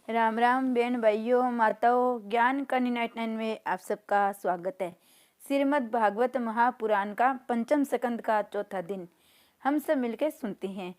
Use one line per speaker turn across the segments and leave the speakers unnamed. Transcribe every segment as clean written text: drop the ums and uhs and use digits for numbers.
राम राम बहन भाइयों माताओं, ज्ञान का 99 में आप सबका स्वागत है। श्रीमद् भागवत महापुराण का पंचम स्कंद का चौथा दिन हम सब मिलकर सुनते हैं।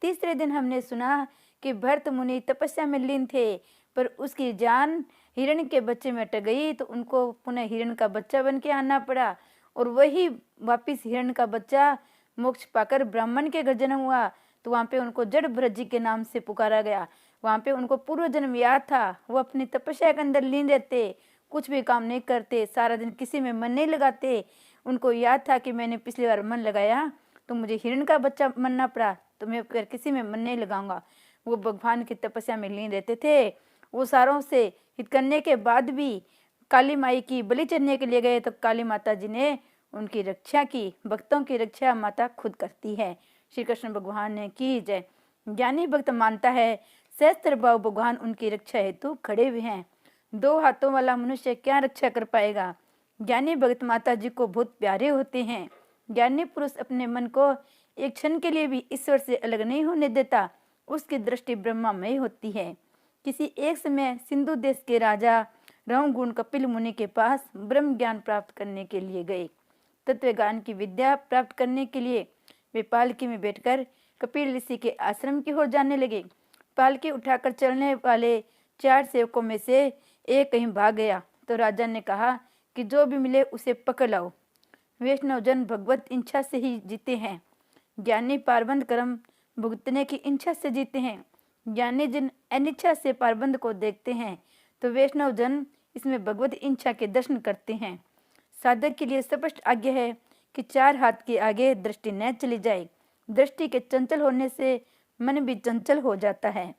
तीसरे दिन हमने सुना कि भरत मुनि तपस्या में लीन थे, पर उसकी जान हिरण के बच्चे में अटक गई, तो उनको पुनः हिरण का बच्चा बन के आना पड़ा। और वही वापिस हिरण का बच्चा मोक्ष पाकर ब्राह्मण के घर जन्म हुआ, तो वहाँ पे उनको जड़ भरत जी के नाम से पुकारा गया। वहाँ पे उनको पूर्व जन्म याद था। वो अपनी तपस्या के अंदर लीन रहते, कुछ भी काम नहीं करते, सारा दिन किसी में मन नहीं लगाते। उनको याद था कि मैंने पिछली बार मन लगाया तो मुझे हिरण का बच्चा बनना पड़ा, तो मैं फिर किसी में मन नहीं लगाऊंगा। वो भगवान की तपस्या में लीन रहते थे। वो सारों से हित करने के बाद भी काली माई की बलि चढ़ने के लिए गए, तो काली माता जी ने उनकी रक्षा की। भक्तों की रक्षा माता खुद करती है। श्री कृष्ण भगवान ने की जय। ज्ञानी भक्त मानता है सहस्त्र भाव भगवान उनकी रक्षा हेतु खड़े हुए हैं। दो हाथों वाला मनुष्य क्या रक्षा कर पाएगा। ज्ञानी भक्त माता जी को बहुत प्यारे होते हैं। ज्ञानी पुरुष अपने मन को एक क्षण के लिए भी ईश्वर से अलग नहीं होने देता। उसकी दृष्टि ब्रह्मामय होती है। किसी एक समय सिंधु देश के राजा रघुगुण कपिल मुनि के पास ब्रह्म ज्ञान प्राप्त करने के लिए गए। तत्व ज्ञान की विद्या प्राप्त करने के लिए वे पालकी में बैठकर कपिल ऋषि के आश्रम की ओर जाने लगे। पालकी उठाकर चलने वाले 4 सेवकों में से एक कहीं भाग गया, तो राजा ने कहा कि जो भी मिले उसे पकड़ लाओ। वैष्णव जन भगवत इच्छा से ही जीते हैं। ज्ञानी पारबंध कर्म भुगतने की इच्छा से जीते हैं। ज्ञानी जन अनिच्छा से पारबंध को देखते हैं, तो वैष्णव जन इसमें भगवत इच्छा के दर्शन करते हैं। साधक के लिए स्पष्ट आज्ञा है कि 4 हाथ के आगे दृष्टि न चली जाए। दृष्टि के चंचल होने से मन भी चंचल हो जाता है।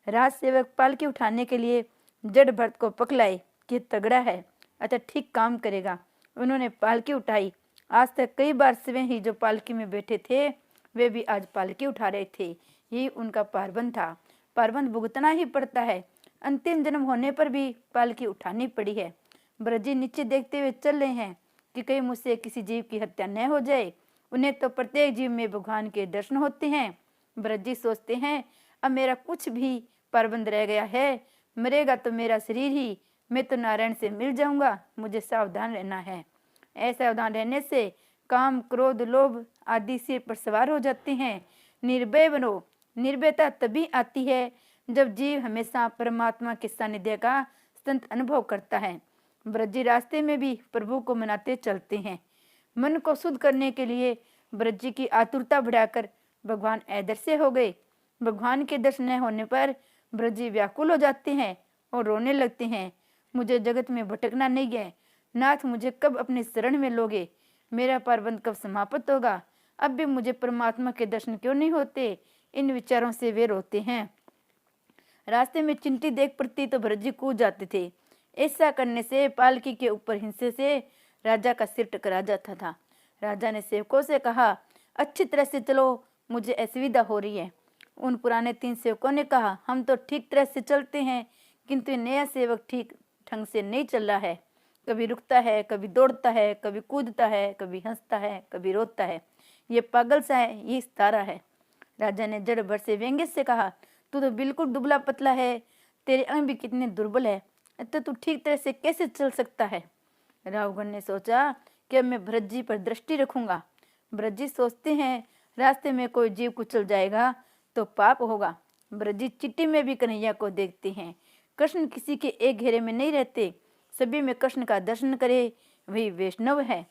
राज सेवक पालकी उठाने के लिए जड़ भरत को पकड़ाए कि तगड़ा है, अच्छा ठीक काम करेगा। उन्होंने पालकी उठाई। आज तक कई बार स्वयं ही जो पालकी में बैठे थे, वे भी आज पालकी उठा रहे थे। यही उनका पारबंध था। पारबंध भुगतना ही पड़ता है। अंतिम जन्म होने पर भी पालकी उठानी पड़ी है। ब्रजी नीचे देखते हुए चल रहे हैं कि कहीं मुझसे किसी जीव की हत्या न हो जाए। उन्हें तो प्रत्येक जीव में भगवान के दर्शन होते हैं। ब्रजी सोचते हैं, अब मेरा कुछ भी पारबंध रह गया है, मरेगा तो मेरा शरीर ही, मैं तो नारायण से मिल जाऊंगा। मुझे सावधान रहना है। असावधान रहने से काम क्रोध लोभ आदि सिर पर सवार हो जाते हैं। निर्भय बनो। निर्भयता तभी आती है जब जीव हमेशा परमात्मा के सानिध्य का संत अनुभव करता है। ब्रजी रास्ते में भी प्रभु को मनाते चलते हैं। मन को शुद्ध करने के लिए ब्रजी की आतुरता बढ़ाकर भगवान अदृश्य हो गए। भगवान के दर्शन न होने पर ब्रजी व्याकुल हो जाते हैं और रोने लगते हैं। मुझे जगत में भटकना नहीं है। नाथ, मुझे कब अपने शरण में लोगे? मेरा पारबंध कब समाप्त होगा? अब भी मुझे परमात्मा के दर्शन क्यों नहीं होते? इन विचारों से वे रोते हैं। रास्ते में चिंटी देख पड़ती तो भरतजी कूद जाते थे। ऐसा करने से पालकी के ऊपर हिंसे से राजा का सिर टकरा जाता था। राजा ने सेवकों से कहा, अच्छी तरह से चलो, मुझे असुविधा हो रही है। उन पुराने 3 सेवकों ने कहा, हम तो ठीक तरह से चलते हैं, किंतु नया सेवक ठीक ढंग से नहीं चल रहा है। कभी रुकता है, कभी दौड़ता है, कभी कूदता है, कभी हंसता है, कभी रोता है। ये पागल सा है, ये तारा है। राजा ने जड़ भर से व्यंग्य से कहा, तू तो बिल्कुल दुबला पतला है, तेरे अंग भी कितने दुर्बल है, तो तू ठीक तरह से कैसे चल सकता है? रावगण ने सोचा कि अब मैं भरत जी पर दृष्टि रखूंगा। भरत जी सोचते हैं, रास्ते में कोई जीव कुचल जाएगा तो पाप होगा। भरत जी चिट्ठी में भी कन्हैया को देखते हैं। कृष्ण किसी के एक घेरे में नहीं रहते, सभी में कृष्ण का दर्शन करे, वही वैष्णव है।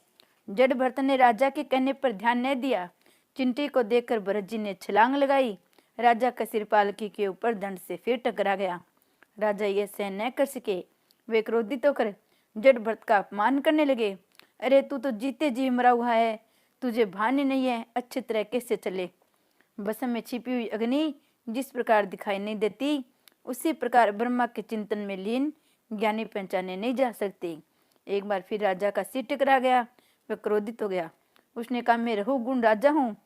जड़ भरत ने राजा के कहने पर ध्यान न दिया। चिंटी को देखकर भरत जी ने छलांग लगाई। राजा का सिर पालकी के ऊपर दंड से फिर टकरा गया। राजा ये सहन न कर सके। वे क्रोधित होकर जड़ भरत का अपमान करने लगे। अरे तू तो जीते जी मरा हुआ है, तुझे भान नहीं है, अच्छी तरह कैसे चले? भस्म में छिपी हुई अग्नि जिस प्रकार दिखाई नहीं देती, उसी प्रकार ब्रह्मा के चिंतन में लीन ज्ञानी पहचाने नहीं जा सकते। एक बार फिर राजा का सिर टकरा गया। वह क्रोधित हो गया। उसने कहा, मैं रघुगुण राजा हूँ,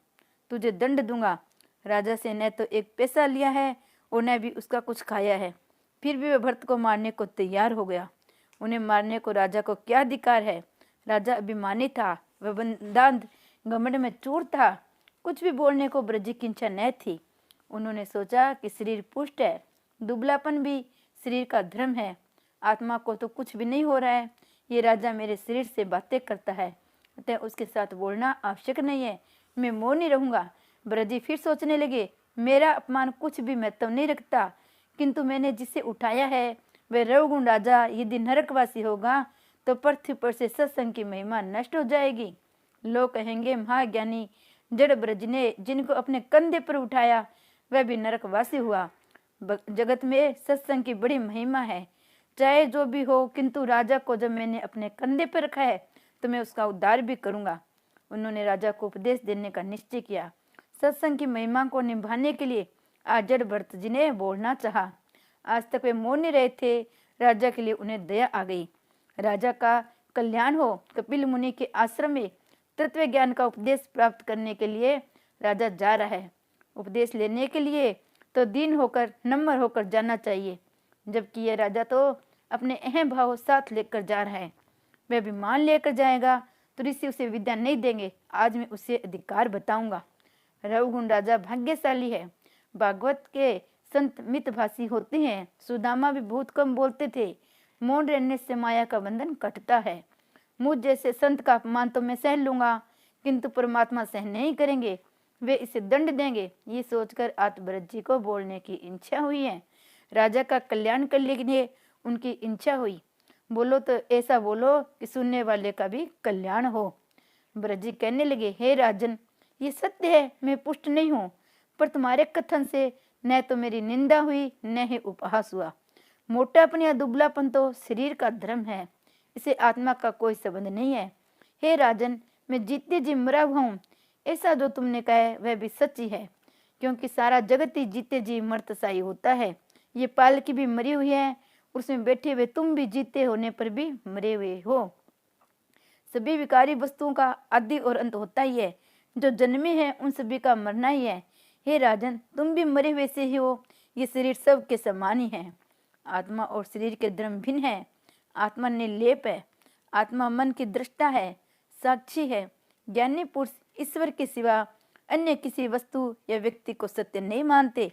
तुझे दंड दूंगा। राजा से न तो एक पैसा लिया है और न भी उसका कुछ खाया है, फिर भी वह भरत को मारने को तैयार हो गया। उन्हें मारने को राजा को क्या अधिकार है? राजा अभिमानी था, वह बंदांध घमंड में चूर था। कुछ भी बोलने को ब्रज की इच्छा न थी। उन्होंने सोचा कि शरीर पुष्ट है, दुबलापन भी शरीर का धर्म है, आत्मा को तो कुछ भी नहीं हो रहा है। ये राजा मेरे शरीर से बातें करता है, अतः उसके साथ बोलना आवश्यक नहीं है, मैं मौन नहीं रहूंगा। ब्रजी फिर सोचने लगे, मेरा अपमान कुछ भी महत्व नहीं रखता, किंतु मैंने जिसे उठाया है वह रवगुण राजा यदि नरकवासी होगा तो पृथ्वी पर से सत्संग की महिमा नष्ट हो जाएगी। लोग कहेंगे, महाज्ञानी जड़ ब्रज ने जिनको अपने कंधे पर उठाया वह भी नरकवासी हुआ। जगत में सत्संग की बड़ी महिमा है, चाहे जो भी हो, किंतु राजा को जब मैंने अपने कंधे पर रखा है तो मैं उसका उद्धार भी करूंगा। उन्होंने राजा को उपदेश देने का निश्चय किया। सत्संग की महिमा को निभाने के लिए आज जड़ भरत जी ने बोलना चाहा। आज तक वे मौन नहीं रहे थे, राजा के लिए उन्हें दया आ गई। राजा का कल्याण हो। कपिल मुनि के आश्रम में तत्व ज्ञान का उपदेश प्राप्त करने के लिए राजा जा रहा है। उपदेश लेने के लिए तो दीन होकर नम्र होकर जाना चाहिए, जबकि यह राजा तो अपने अहम भाव साथ लेकर जा रहा है। वह अभिमान लेकर जाएगा तो ऋषि उसे विद्या नहीं देंगे। आज मैं उसे अधिकार बताऊंगा। रवगुण राजा भाग्यशाली है। भागवत के संत मितभाषी होते हैं। सुदामा भी बहुत कम बोलते थे। मौन रहने से माया का बंधन कटता है। मुझ जैसे संत का अपमान तो मैं सह लूंगा, किंतु परमात्मा सहन नहीं करेंगे, वे इसे दंड देंगे। ये सोचकर आत्मव्रत जी को बोलने की इच्छा हुई है। राजा का कल्याण करने के लिए उनकी इच्छा हुई। बोलो तो ऐसा बोलो कि सुनने वाले का भी कल्याण हो। ब्रज जी कहने लगे, हे राजन, ये सत्य है, मैं पुष्ट नहीं हूँ, पर तुम्हारे कथन से न तो मेरी निंदा हुई न ही उपहास हुआ। मोटापन या दुबलापन तो शरीर का धर्म है, इसे आत्मा का कोई संबंध नहीं है। हे राजन, मैं जीते जी मरा हुआ हूँ, ऐसा जो तुमने कहा है वह भी सच्ची है, क्योंकि सारा जगत ही जीते जी मृतशायी होता है। ये पालकी भी मरी हुई है, उसमें बैठे हुए तुम भी जीते होने पर भी मरे हुए हो। सभी विकारी वस्तुओं का आदि और अंत होता ही है, जो जन्मे हैं उन सभी का मरना ही है। हे राजन, तुम भी मरे हुए से ही हो, ये शरीर सब के समान ही है। आत्मा और शरीर के धर्म भिन्न है। आत्मा निर्लेप है, आत्मा मन की दृष्टा है, साक्षी है। ज्ञानी पुरुष ईश्वर के सिवा अन्य किसी वस्तु या व्यक्ति को सत्य नहीं मानते।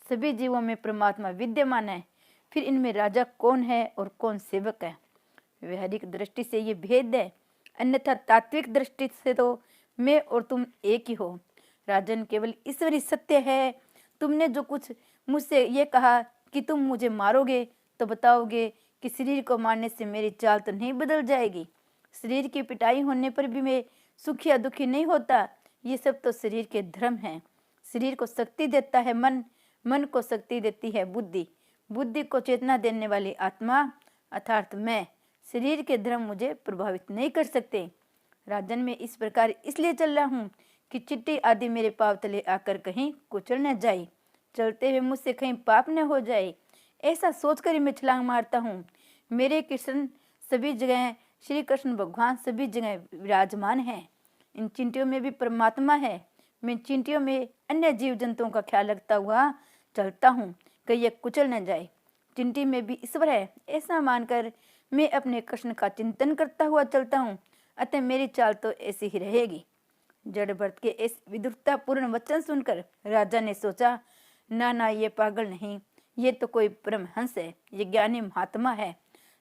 सभी जीवों में परमात्मा विद्यमान है, फिर इनमें राजा कौन है और कौन सेवक है। व्यवहारिक दृष्टि से ये भेद है, अन्यथा तात्विक दृष्टि से तो मैं और तुम एक ही हो। राजन, केवल ईश्वर ही सत्य है। तुमने जो कुछ मुझसे ये कहा कि तुम मुझे मारोगे, तो बताओगे कि शरीर को मारने से मेरी चाल तो नहीं बदल जाएगी। शरीर की पिटाई होने पर भी मैं सुखी या दुखी नहीं होता। ये सब तो शरीर के धर्म हैं। शरीर को शक्ति देता है मन, मन को शक्ति देती है बुद्धि, बुद्धि को चेतना देने वाली आत्मा अर्थात मैं। शरीर के धर्म मुझे प्रभावित नहीं कर सकते। राजन, में इस प्रकार इसलिए चल रहा हूँ कि चिट्टी आदि मेरे पाव तले आकर कहीं कुचल न जाए, चलते हुए मुझसे कहीं पाप न हो जाए, ऐसा सोचकर ही मैं छलांग मारता हूँ। मेरे कृष्ण सभी जगह, श्री कृष्ण भगवान सभी जगह विराजमान है। इन चिंटियों में भी परमात्मा है। मैं चिंटियों में अन्य जीव जंतुओं का ख्याल रखता हुआ चलता हूँ, कहीं यह कुचल न जाए। चिंटी में भी ईश्वर है, ऐसा मानकर मैं अपने कृष्ण का चिंतन करता हुआ चलता हूँ, अतः मेरी चाल तो ऐसी ही रहेगी। जड़ भरत के इस विदुरतापूर्ण वचन सुनकर राजा ने सोचा, ना ये पागल नहीं, ये तो कोई परमहंस है, ये ज्ञानी महात्मा है।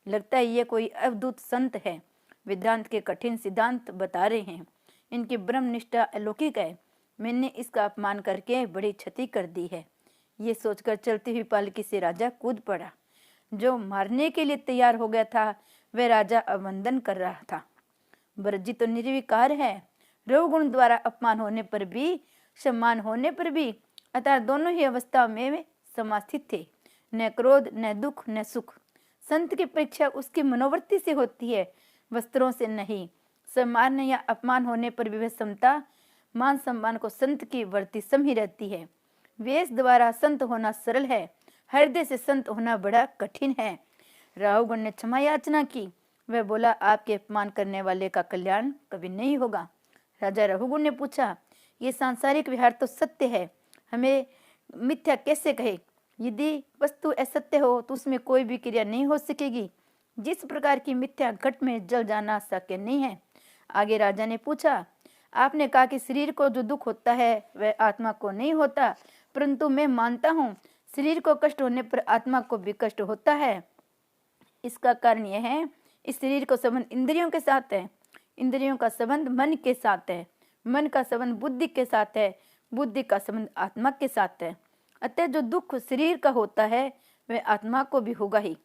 लगता है ये कोई अवधूत संत है, वेदांत के कठिन सिद्धांत बता रहे हैं। इनकी ब्रह्म निष्ठा अलौकिक है। मैंने इसका अपमान करके बड़ी क्षति कर दी है। ये सोचकर चलती हुई पालकी से राजा कूद पड़ा। जो मारने के लिए तैयार हो गया था वह राजा अवंदन कर रहा था। भरत जी तो निर्विकार है। रवगुण द्वारा अपमान होने पर भी, सम्मान होने पर भी, अर्थात दोनों ही अवस्था में समास्थित थे। न क्रोध, न दुख, न सुख। संत की परीक्षा उसकी मनोवृत्ति से होती है, वस्त्रों से नहीं। सम्मान या अपमान होने पर भी वह समता, मान सम्मान को संत की वर्ती सम ही रहती है। वेश द्वारा संत होना सरल है, हृदय से संत होना बड़ा कठिन है। राहुगण ने क्षमा याचना की। वह बोला, आपके अपमान करने वाले का कल्याण कभी नहीं होगा। राजा रघुगुण ने पूछा, ये सांसारिक विहार तो सत्य है, हमें मिथ्या कैसे कहे? यदि वस्तु असत्य हो तो उसमें कोई भी क्रिया नहीं हो सकेगी। जिस प्रकार की मिथ्या घट में जल जाना शक्य नहीं है। आगे राजा ने पूछा, आपने कहा कि शरीर को जो दुख होता है वह आत्मा को नहीं होता, परंतु मैं मानता हूँ शरीर को कष्ट होने पर आत्मा को भी कष्ट होता है। इसका कारण यह है, इस शरीर का संबंध इंद्रियों के साथ है, इंद्रियों का संबंध मन के साथ है, मन का संबंध बुद्धि के साथ है, बुद्धि का संबंध आत्मा के साथ है। अतः जो दुख शरीर का होता है वह आत्मा को भी होगा ही।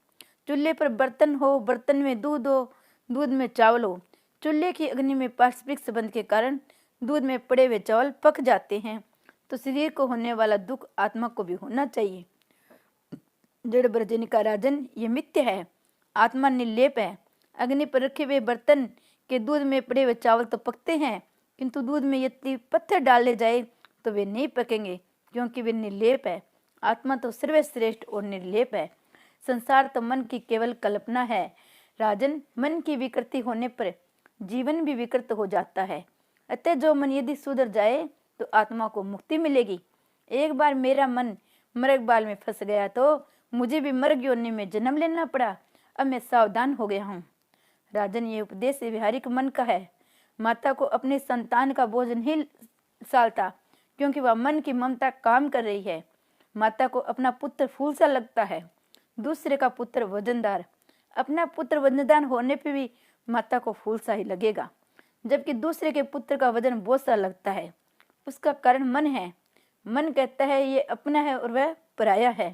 चूल्हे पर बर्तन हो, बर्तन में दूध हो, दूध में चावल हो, चूल्हे की अग्नि में पारस्परिक संबंध के कारण दूध में पड़े हुए चावल पक जाते हैं, तो शरीर को होने वाला दुख आत्मा को भी होना चाहिए। जड़ ब्रजन का राजन, ये मिथ्य है, आत्मा निर्लेप है। अग्नि पर रखे हुए बर्तन के दूध में पड़े हुए चावल तो पकते हैं, किंतु दूध में यदि पत्थर डाले जाए तो वे नहीं पकेंगे, क्योंकि वे निर्लेप है। आत्मा तो सर्वश्रेष्ठ और निर्लेप है। संसार तो मन की केवल कल्पना है। राजन, मन की विकृति होने पर जीवन भी विकृत हो जाता है। अतः जो मन यदि सुधर जाए तो आत्मा को मुक्ति मिलेगी। एक बार मेरा मन मर्ग बाल में फंस गया तो मुझे भी मर्ग योनि में जन्म लेना पड़ा। अब मैं सावधान हो गया हूँ। राजन, ये उपदेश व्यवहारिक मन का है। माता को अपने संतान का बोझ नहीं सालता, क्योंकि वह मन की ममता काम कर रही है। माता को अपना पुत्र फूल सा लगता है, दूसरे का पुत्र वजनदार। अपना पुत्र वजनदार होने पर भी माता को फूल सा ही लगेगा, जबकि दूसरे के पुत्र का वजन बोझ सा लगता है। उसका कारण मन है। मन कहता है ये अपना है और वह पराया है।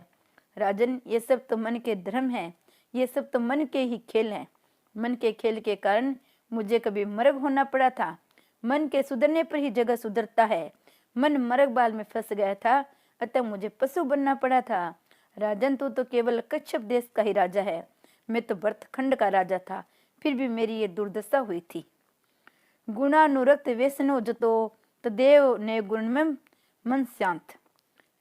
राजन, ये सब तो मन के धर्म है, ये सब तो मन के ही खेल हैं। मन के खेल के कारण मुझे कभी मर्ग होना पड़ा था। मन के सुधरने पर ही जगत सुधरता है। मन मर्ग बाल में फंस गया था, अतः मुझे पशु बनना पड़ा था। राजन, तू तो केवल कच्छप देश का ही राजा है, मैं तो भरतखंड का राजा था, फिर भी मेरी ये दुर्दशा हुई थी। गुणानुरक्त व्यसनो जतो तदेव ने गुण में मन शांत।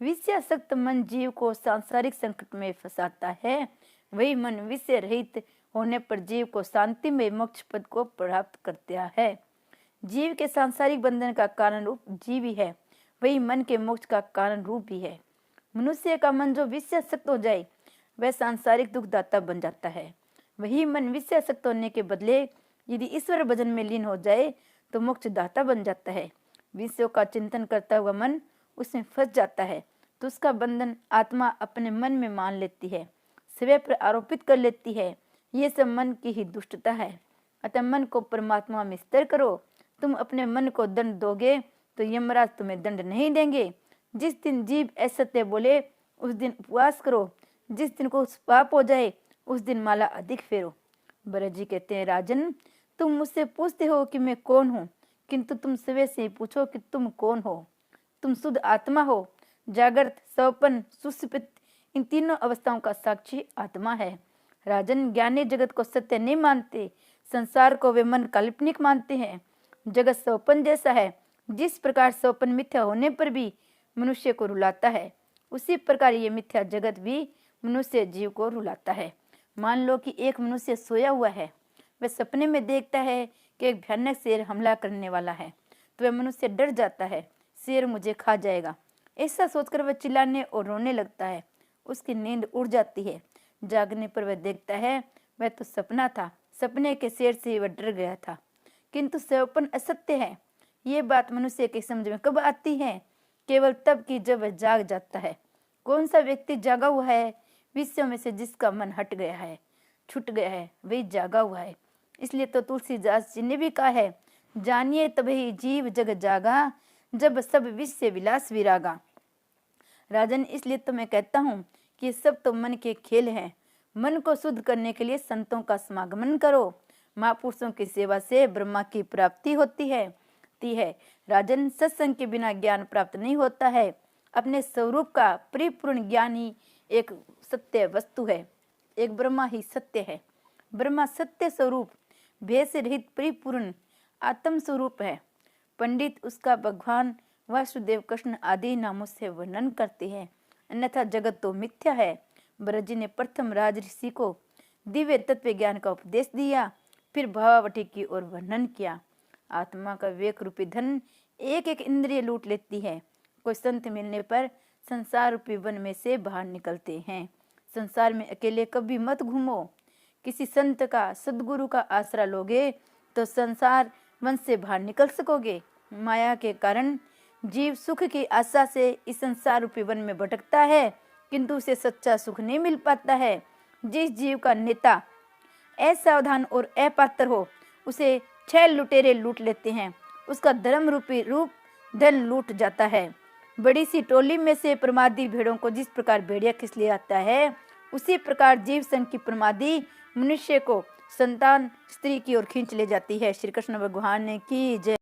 विषयासक्त मन जीव को सांसारिक संकट में फंसाता है। वही मन विषय रहित होने पर जीव को शांति में मोक्ष पद को प्राप्त करता है। जीव के सांसारिक बंधन का कारण रूप जीव ही है, वही मन के मोक्ष का कारण रूप भी है। मनुष्य का मन जो विषयासक्त हो जाए वह सांसारिक दुखदाता बन जाता है। वही मन विषयासक्त होने के बदले यदि ईश्वर भजन में लीन हो जाए तो मोक्ष दाता बन जाता है। विषयों का चिंतन करता हुआ मन उसमें फंस जाता है, तो उसका बंधन आत्मा अपने मन में मान लेती है, स्वयं पर आरोपित कर लेती है। ये सब मन की ही दुष्टता है। अतः मन को परमात्मा में स्थिर करो। तुम अपने मन को दंड दोगे तो यमराज तुम्हें दंड नहीं देंगे। जिस दिन जीव असत्य बोले उस दिन उपवास करो, जिस दिन को पाप हो जाए उस दिन माला अधिक फेरो। भरत जी कहते हैं, राजन, तुम मुझसे पूछते हो कि मैं कौन हूँ, किंतु तुम स्वयं से पूछो कि तुम कौन हो। तुम शुद्ध आत्मा हो। जागृत, स्वप्न, सुषुप्त, इन तीनों अवस्थाओं का साक्षी आत्मा है। राजन, ज्ञानी जगत को सत्य नहीं मानते, संसार को वे मन काल्पनिक मानते हैं। जगत स्वप्न जैसा है। जिस प्रकार स्वप्न मिथ्या होने पर भी मनुष्य को रुलाता है, उसी प्रकार ये मिथ्या जगत भी मनुष्य जीव को रुलाता है। मान लो कि एक मनुष्य सोया हुआ है, वह सपने में देखता है कि एक भयानक शेर हमला करने वाला है, तो वह मनुष्य डर जाता है, शेर मुझे खा जाएगा। ऐसा सोचकर वह चिल्लाने और रोने लगता है। उसकी नींद उड़ जाती है। जागने पर वह देखता है वह तो सपना था, सपने के शेर से वह डर गया था, किंतु स्वप्न असत्य है। ये बात मनुष्य की समझ में कब आती है? केवल तब कि जब वह जाग जाता है। कौन सा व्यक्ति जागा हुआ है? विषयों में से जिसका मन हट गया है, छूट गया है, वही जागा हुआ है। इसलिए तो तुलसीदास जी ने भी कहा है, जानिए तभी जीव जग जागा, जब सब विषय विलास विरागा। राजन, इसलिए तो मैं कहता हूँ कि सब तो मन के खेल हैं। मन को शुद्ध करने के लिए संतों का समागमन करो। महापुरुषों की सेवा से ब्रह्मा की प्राप्ति होती है। राजन, सत्संग के बिना ज्ञान प्राप्त नहीं होता है। अपने स्वरूप का परिपूर्ण ज्ञान ही एक सत्य वस्तु है। एक ब्रह्मा ही सत्य है। ब्रह्मा सत्य स्वरूप, भेद से रहित परिपूर्ण आत्म स्वरूप है। पंडित उसका भगवान वासुदेव, कृष्ण आदि नामों से वर्णन करते हैं, अन्यथा जगत तो मिथ्या है। भरत जी ने प्रथम राज ऋषि को दिव्य तत्व ज्ञान का उपदेश दिया, फिर भावावटी की ओर वर्णन किया। आत्मा का विवेक रूपी धन एक एक इंद्रिय लूट लेती है। कोई संत मिलने पर संसार रूपी वन में से बाहर निकलते हैं। संसार में अकेले कभी मत घूमो। किसी संत का, सदगुरु का आसरा लोगे तो संसार वन से बाहर निकल सकोगे। माया के कारण जीव सुख की आशा से इस संसार रूपी वन में भटकता है, किंतु उसे सच्चा सुख नहीं मिल पाता है। जिस जीव का नेता असावधान और अपात्र हो, उसे 6 लुटेरे लूट लेते हैं। उसका धर्म रूपी रूप धन लूट जाता है। बड़ी सी टोली में से प्रमादी भेड़ों को जिस प्रकार भेड़िया खींच ले आता है, उसी प्रकार जीव संघ की प्रमादी मनुष्य को संतान स्त्री की ओर खींच ले जाती है। श्री कृष्ण भगवान की जय।